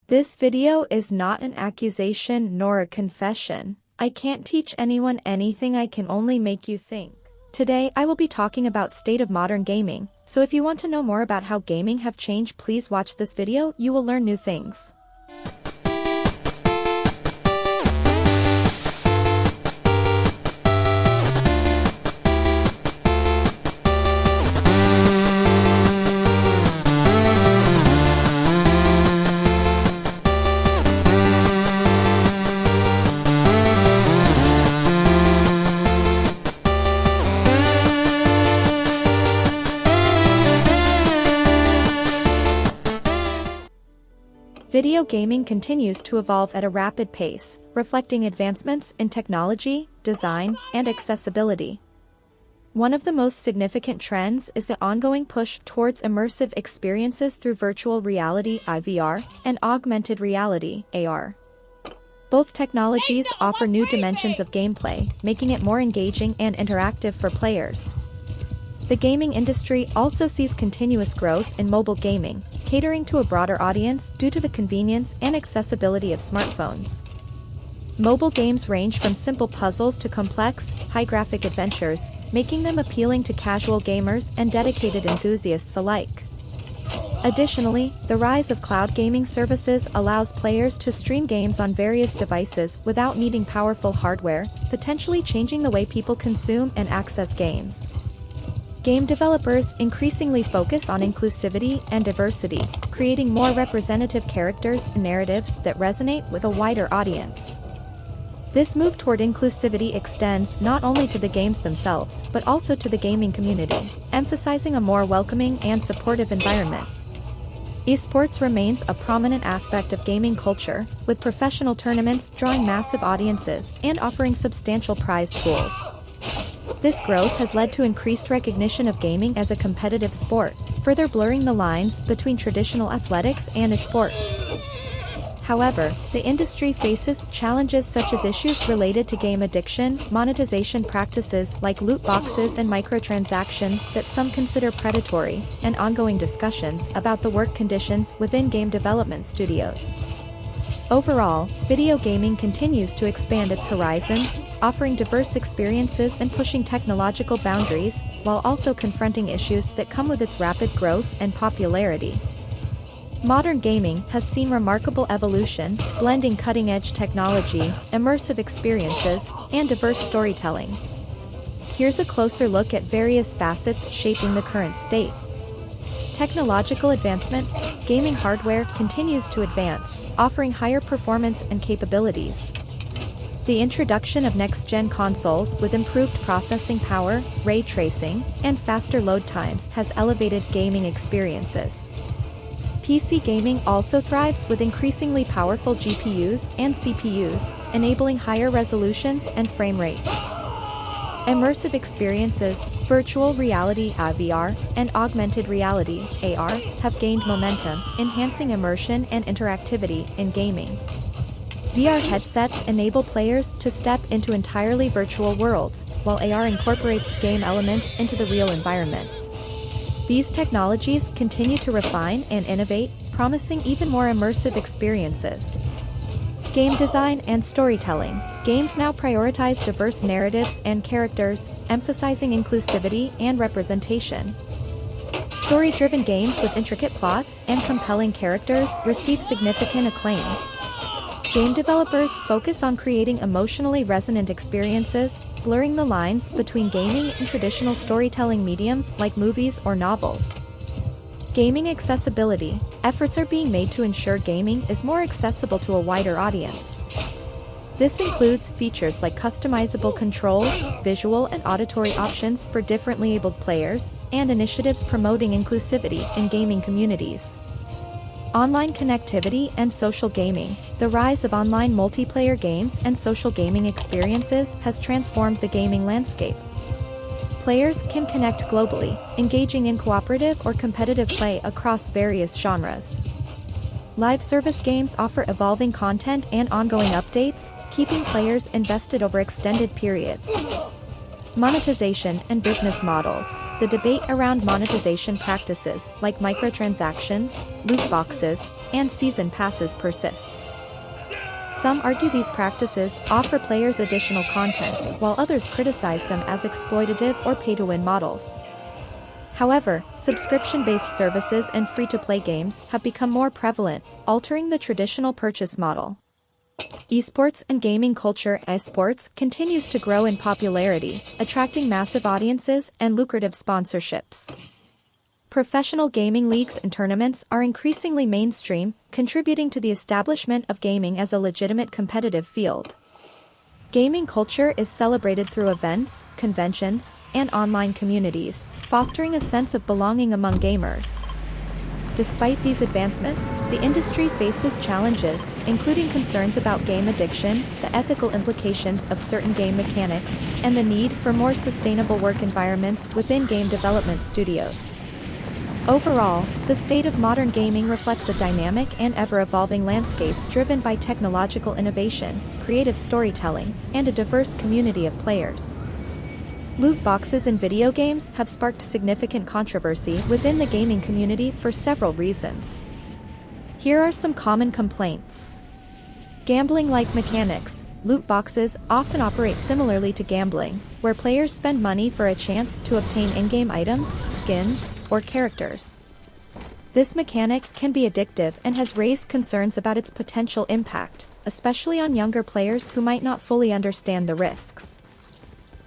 This video is not an accusation nor a confession. I can't teach anyone anything, I can only make you think. Today I will be talking about state of modern gaming, so if you want to know more about how gaming have changed, please watch this video, you will learn new things. Video gaming continues to evolve at a rapid pace, reflecting advancements in technology, design, and accessibility. One of the most significant trends is the ongoing push towards immersive experiences through virtual reality (VR) and augmented reality (AR). Both technologies offer new dimensions of gameplay, making it more engaging and interactive for players. The gaming industry also sees continuous growth in mobile gaming, catering to a broader audience due to the convenience and accessibility of smartphones. Mobile games range from simple puzzles to complex, high-graphic adventures, making them appealing to casual gamers and dedicated enthusiasts alike. Additionally, the rise of cloud gaming services allows players to stream games on various devices without needing powerful hardware, potentially changing the way people consume and access games. Game developers increasingly focus on inclusivity and diversity, creating more representative characters and narratives that resonate with a wider audience. This move toward inclusivity extends not only to the games themselves, but also to the gaming community, emphasizing a more welcoming and supportive environment. Esports remains a prominent aspect of gaming culture, with professional tournaments drawing massive audiences and offering substantial prize pools. This growth has led to increased recognition of gaming as a competitive sport, further blurring the lines between traditional athletics and esports. However, the industry faces challenges such as issues related to game addiction, monetization practices like loot boxes and microtransactions that some consider predatory, and ongoing discussions about the work conditions within game development studios. Overall, video gaming continues to expand its horizons, offering diverse experiences and pushing technological boundaries, while also confronting issues that come with its rapid growth and popularity. Modern gaming has seen remarkable evolution, blending cutting-edge technology, immersive experiences, and diverse storytelling. Here's a closer look at various facets shaping the current state. Technological advancements. Gaming hardware continues to advance, offering higher performance and capabilities. The introduction of next-gen consoles with improved processing power, ray tracing, and faster load times has elevated gaming experiences. PC gaming also thrives with increasingly powerful GPUs and CPUs, enabling higher resolutions and frame rates. Immersive experiences, virtual reality (VR) and augmented reality (AR) have gained momentum, enhancing immersion and interactivity in gaming. VR headsets enable players to step into entirely virtual worlds, while AR incorporates game elements into the real environment. These technologies continue to refine and innovate, promising even more immersive experiences. Game design and storytelling. Games now prioritize diverse narratives and characters, emphasizing inclusivity and representation. Story-driven games with intricate plots and compelling characters receive significant acclaim. Game developers focus on creating emotionally resonant experiences, blurring the lines between gaming and traditional storytelling mediums like movies or novels. Gaming accessibility. Efforts are being made to ensure gaming is more accessible to a wider audience. This includes features like customizable controls, visual and auditory options for differently abled players, and initiatives promoting inclusivity in gaming communities. Online connectivity and social gaming. The rise of online multiplayer games and social gaming experiences has transformed the gaming landscape. Players can connect globally, engaging in cooperative or competitive play across various genres. Live service games offer evolving content and ongoing updates, keeping players invested over extended periods. Monetization and business models. The debate around monetization practices like microtransactions, loot boxes, and season passes persists. Some argue these practices offer players additional content, while others criticize them as exploitative or pay-to-win models. However, subscription-based services and free-to-play games have become more prevalent, altering the traditional purchase model. Esports and gaming culture. Esports continues to grow in popularity, attracting massive audiences and lucrative sponsorships. Professional gaming leagues and tournaments are increasingly mainstream, contributing to the establishment of gaming as a legitimate competitive field. Gaming culture is celebrated through events, conventions, and online communities, fostering a sense of belonging among gamers. Despite these advancements, the industry faces challenges, including concerns about game addiction, the ethical implications of certain game mechanics, and the need for more sustainable work environments within game development studios. Overall, the state of modern gaming reflects a dynamic and ever-evolving landscape driven by technological innovation, creative storytelling, and a diverse community of players. Loot boxes in video games have sparked significant controversy within the gaming community for several reasons. Here are some common complaints. Gambling-like mechanics. Loot boxes often operate similarly to gambling, where players spend money for a chance to obtain in-game items, skins, or characters. This mechanic can be addictive and has raised concerns about its potential impact, especially on younger players who might not fully understand the risks.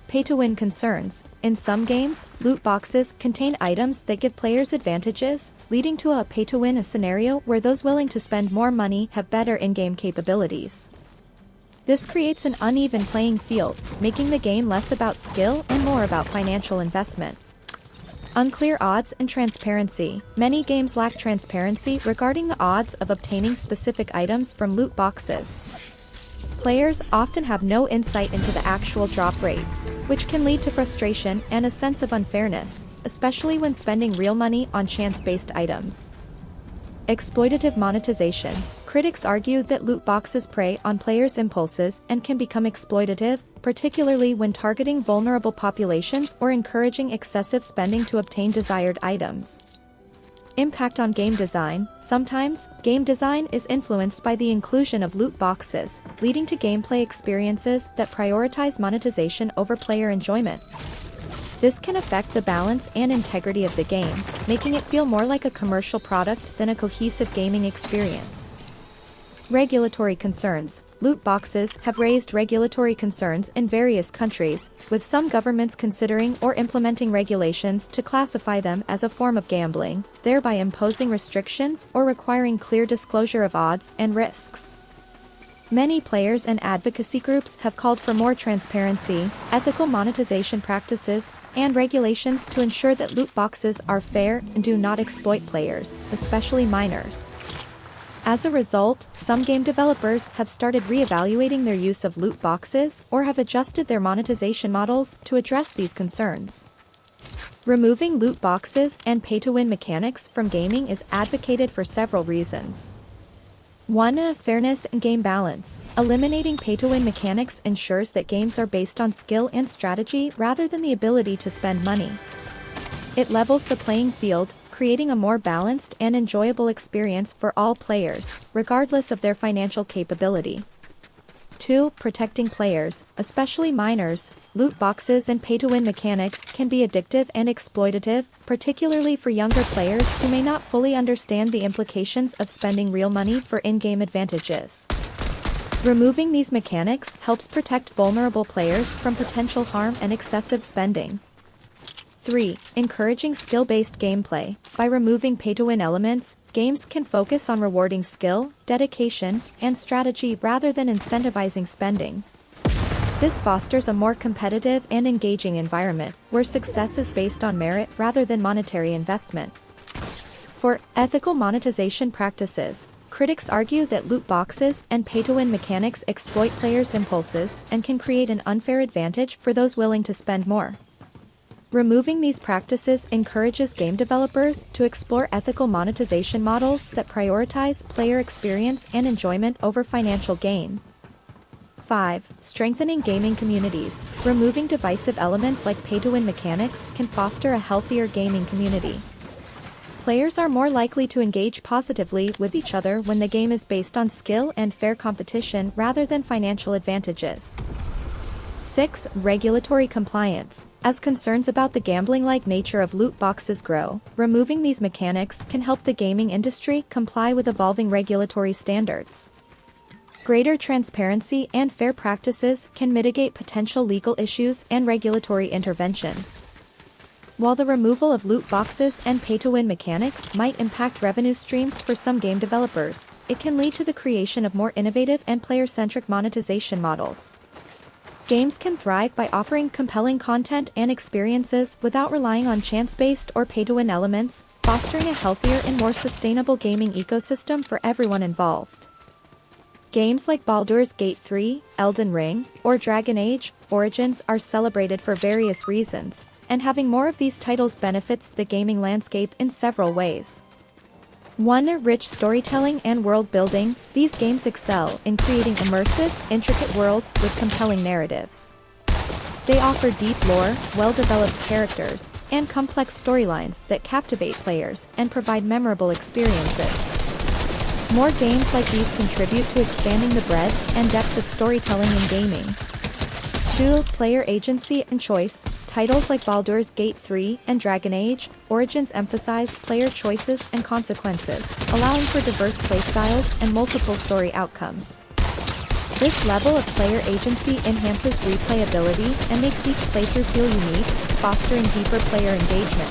Pay-to-win concerns. In some games, loot boxes contain items that give players advantages, leading to a pay-to-win scenario where those willing to spend more money have better in-game capabilities. This creates an uneven playing field, making the game less about skill and more about financial investment. Unclear odds and transparency. Many games lack transparency regarding the odds of obtaining specific items from loot boxes. Players often have no insight into the actual drop rates, which can lead to frustration and a sense of unfairness, especially when spending real money on chance-based items. Exploitative monetization. Critics argue that loot boxes prey on players' impulses and can become exploitative, particularly when targeting vulnerable populations or encouraging excessive spending to obtain desired items. Impact on game design. Sometimes, game design is influenced by the inclusion of loot boxes, leading to gameplay experiences that prioritize monetization over player enjoyment. This can affect the balance and integrity of the game, making it feel more like a commercial product than a cohesive gaming experience. Regulatory concerns. Loot boxes have raised regulatory concerns in various countries, with some governments considering or implementing regulations to classify them as a form of gambling, thereby imposing restrictions or requiring clear disclosure of odds and risks. Many players and advocacy groups have called for more transparency, ethical monetization practices, and regulations to ensure that loot boxes are fair and do not exploit players, especially minors. As a result, some game developers have started reevaluating their use of loot boxes or have adjusted their monetization models to address these concerns. Removing loot boxes and pay-to-win mechanics from gaming is advocated for several reasons. 1. Fairness and game balance. Eliminating pay-to-win mechanics ensures that games are based on skill and strategy rather than the ability to spend money. It levels the playing field, creating a more balanced and enjoyable experience for all players, regardless of their financial capability. 2. Protecting players, especially minors. Loot boxes and pay-to-win mechanics can be addictive and exploitative, particularly for younger players who may not fully understand the implications of spending real money for in-game advantages. Removing these mechanics helps protect vulnerable players from potential harm and excessive spending. 3. Encouraging skill-based gameplay. By removing pay-to-win elements, games can focus on rewarding skill, dedication, and strategy rather than incentivizing spending. This fosters a more competitive and engaging environment, where success is based on merit rather than monetary investment. For ethical monetization practices, critics argue that loot boxes and pay-to-win mechanics exploit players' impulses and can create an unfair advantage for those willing to spend more. Removing these practices encourages game developers to explore ethical monetization models that prioritize player experience and enjoyment over financial gain. 5. Strengthening gaming communities. Removing divisive elements like pay-to-win mechanics can foster a healthier gaming community. Players are more likely to engage positively with each other when the game is based on skill and fair competition rather than financial advantages. 6. Regulatory compliance. As concerns about the gambling-like nature of loot boxes grow, removing these mechanics can help the gaming industry comply with evolving regulatory standards. Greater transparency and fair practices can mitigate potential legal issues and regulatory interventions. While the removal of loot boxes and pay-to-win mechanics might impact revenue streams for some game developers, it can lead to the creation of more innovative and player-centric monetization models. Games can thrive by offering compelling content and experiences without relying on chance-based or pay-to-win elements, fostering a healthier and more sustainable gaming ecosystem for everyone involved. Games like Baldur's Gate 3, Elden Ring, or Dragon Age Origins are celebrated for various reasons, and having more of these titles benefits the gaming landscape in several ways. 1. Rich storytelling and world building. These games excel in creating immersive, intricate worlds with compelling narratives. They offer deep lore, well-developed characters, and complex storylines that captivate players and provide memorable experiences. More games like these contribute to expanding the breadth and depth of storytelling in gaming. 2. Player agency and choice. Titles like Baldur's Gate 3 and Dragon Age Origins emphasize player choices and consequences, allowing for diverse playstyles and multiple story outcomes. This level of player agency enhances replayability and makes each playthrough feel unique, fostering deeper player engagement.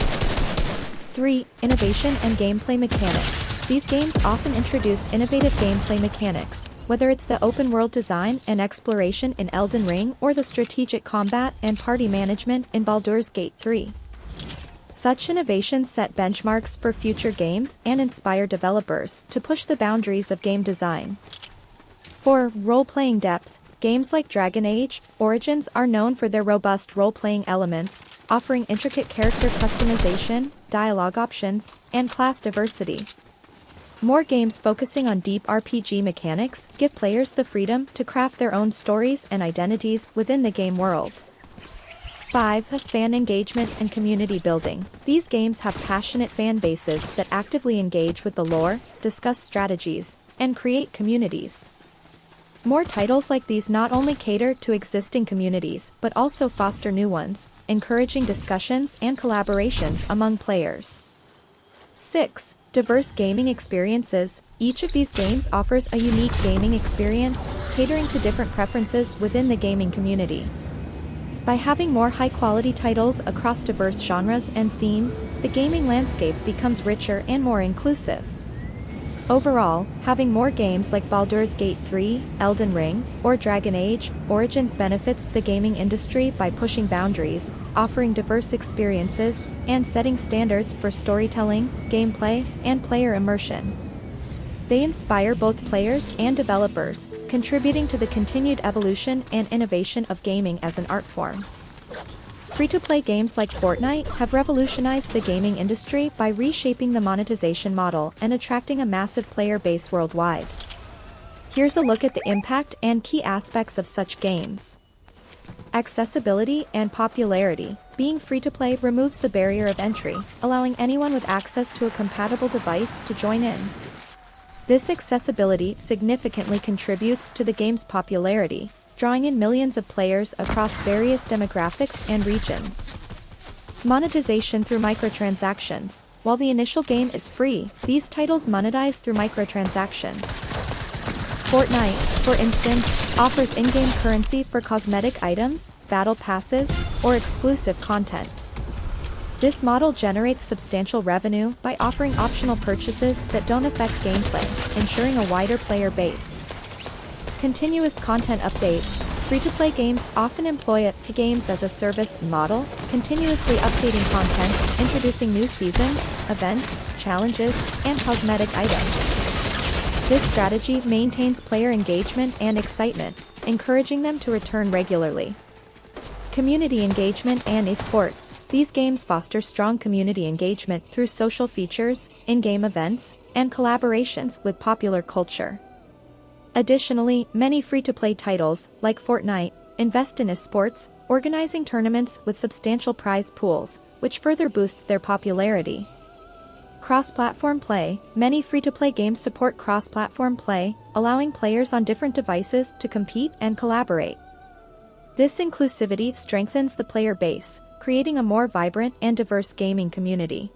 3. Innovation and gameplay mechanics. These games often introduce innovative gameplay mechanics, whether it's the open-world design and exploration in Elden Ring or the strategic combat and party management in Baldur's Gate 3. Such innovations set benchmarks for future games and inspire developers to push the boundaries of game design. 4. Role-playing depth. Games like Dragon Age Origins are known for their robust role-playing elements, offering intricate character customization, dialogue options, and class diversity. More games focusing on deep RPG mechanics give players the freedom to craft their own stories and identities within the game world. 5. Fan engagement and community building. These games have passionate fan bases that actively engage with the lore, discuss strategies, and create communities. More titles like these not only cater to existing communities but also foster new ones, encouraging discussions and collaborations among players. 6. Diverse gaming experiences. Each of these games offers a unique gaming experience, catering to different preferences within the gaming community. By having more high-quality titles across diverse genres and themes, the gaming landscape becomes richer and more inclusive. Overall, having more games like Baldur's Gate 3, Elden Ring, or Dragon Age Origins benefits the gaming industry by pushing boundaries, offering diverse experiences, and setting standards for storytelling, gameplay, and player immersion. They inspire both players and developers, contributing to the continued evolution and innovation of gaming as an art form. Free-to-play games like Fortnite have revolutionized the gaming industry by reshaping the monetization model and attracting a massive player base worldwide. Here's a look at the impact and key aspects of such games. Accessibility and popularity. Being free-to-play removes the barrier of entry, allowing anyone with access to a compatible device to join in. This accessibility significantly contributes to the game's popularity, drawing in millions of players across various demographics and regions. Monetization through microtransactions. While the initial game is free, these titles monetize through microtransactions. Fortnite, for instance, offers in-game currency for cosmetic items, battle passes, or exclusive content. This model generates substantial revenue by offering optional purchases that don't affect gameplay, ensuring a wider player base. Continuous content updates. Free-to-play games often employ a games as a service model, continuously updating content, introducing new seasons, events, challenges, and cosmetic items. This strategy maintains player engagement and excitement, encouraging them to return regularly. Community engagement and esports. These games foster strong community engagement through social features, in-game events, and collaborations with popular culture. Additionally, many free-to-play titles, like Fortnite, invest in esports, organizing tournaments with substantial prize pools, which further boosts their popularity. Cross-platform play. Many free-to-play games support cross-platform play, allowing players on different devices to compete and collaborate. This inclusivity strengthens the player base, creating a more vibrant and diverse gaming community.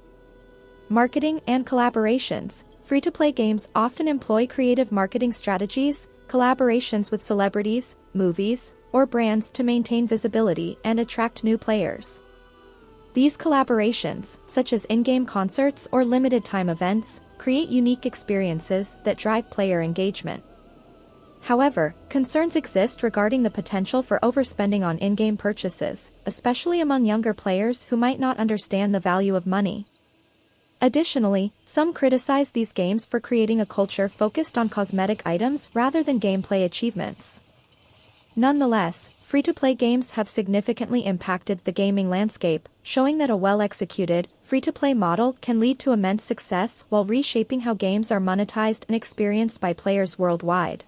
Marketing and collaborations. Free-to-play games often employ creative marketing strategies, collaborations with celebrities, movies, or brands to maintain visibility and attract new players. These collaborations, such as in-game concerts or limited-time events, create unique experiences that drive player engagement. However, concerns exist regarding the potential for overspending on in-game purchases, especially among younger players who might not understand the value of money. Additionally, some criticize these games for creating a culture focused on cosmetic items rather than gameplay achievements. Nonetheless, free-to-play games have significantly impacted the gaming landscape, showing that a well-executed, free-to-play model can lead to immense success while reshaping how games are monetized and experienced by players worldwide.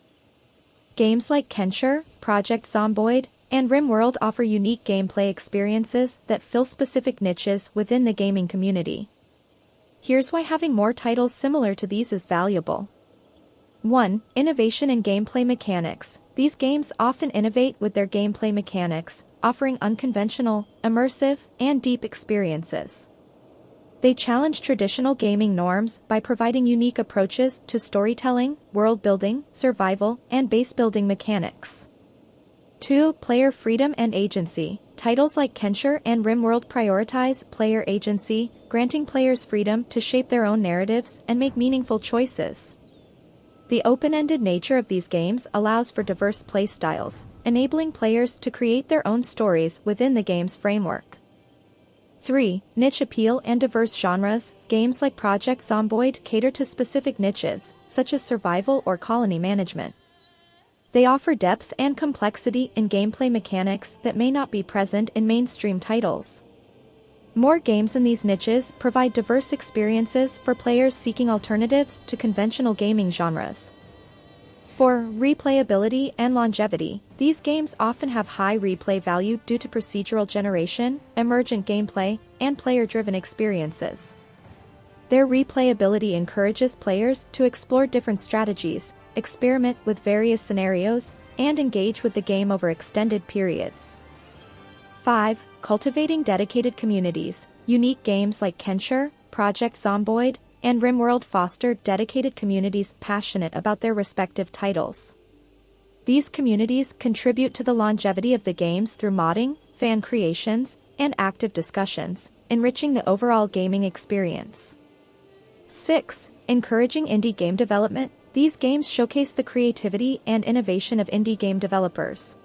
Games like Conqueror, Project Zomboid, and RimWorld offer unique gameplay experiences that fill specific niches within the gaming community. Here's why having more titles similar to these is valuable. 1. Innovation in gameplay mechanics. These games often innovate with their gameplay mechanics, offering unconventional, immersive, and deep experiences. They challenge traditional gaming norms by providing unique approaches to storytelling, world-building, survival, and base-building mechanics. 2. Player freedom and agency. Titles like Conqueror and RimWorld prioritize player agency, granting players freedom to shape their own narratives and make meaningful choices. The open-ended nature of these games allows for diverse playstyles, enabling players to create their own stories within the game's framework. 3. Niche appeal and diverse genres. Games like Project Zomboid cater to specific niches, such as survival or colony management. They offer depth and complexity in gameplay mechanics that may not be present in mainstream titles. More games in these niches provide diverse experiences for players seeking alternatives to conventional gaming genres. 4. Replayability and longevity. These games often have high replay value due to procedural generation, emergent gameplay, and player-driven experiences. Their replayability encourages players to explore different strategies, experiment with various scenarios, and engage with the game over extended periods. 5. Cultivating dedicated communities. Unique games like Conqueror, Project Zomboid, and RimWorld foster dedicated communities passionate about their respective titles. These communities contribute to the longevity of the games through modding, fan creations, and active discussions, enriching the overall gaming experience. 6. Encouraging indie game development. These games showcase the creativity and innovation of indie game developers.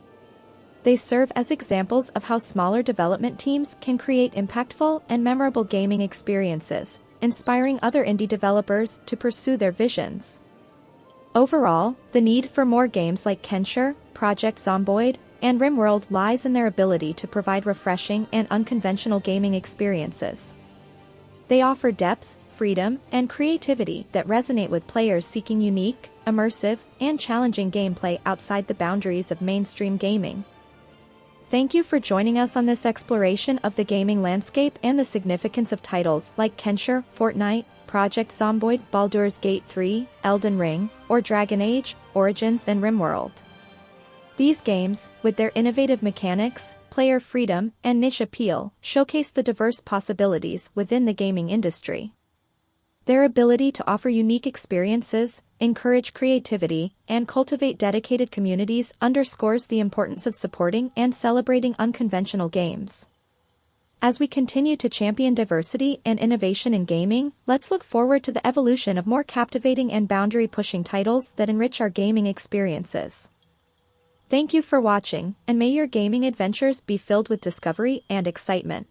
They serve as examples of how smaller development teams can create impactful and memorable gaming experiences, inspiring other indie developers to pursue their visions. Overall, the need for more games like Conqueror, Project Zomboid, and RimWorld lies in their ability to provide refreshing and unconventional gaming experiences. They offer depth, freedom, and creativity that resonate with players seeking unique, immersive, and challenging gameplay outside the boundaries of mainstream gaming. Thank you for joining us on this exploration of the gaming landscape and the significance of titles like Conqueror, Fortnite, Project Zomboid, Baldur's Gate 3, Elden Ring, or Dragon Age, Origins and RimWorld. These games, with their innovative mechanics, player freedom, and niche appeal, showcase the diverse possibilities within the gaming industry. Their ability to offer unique experiences, encourage creativity, and cultivate dedicated communities underscores the importance of supporting and celebrating unconventional games. As we continue to champion diversity and innovation in gaming, let's look forward to the evolution of more captivating and boundary-pushing titles that enrich our gaming experiences. Thank you for watching, and may your gaming adventures be filled with discovery and excitement.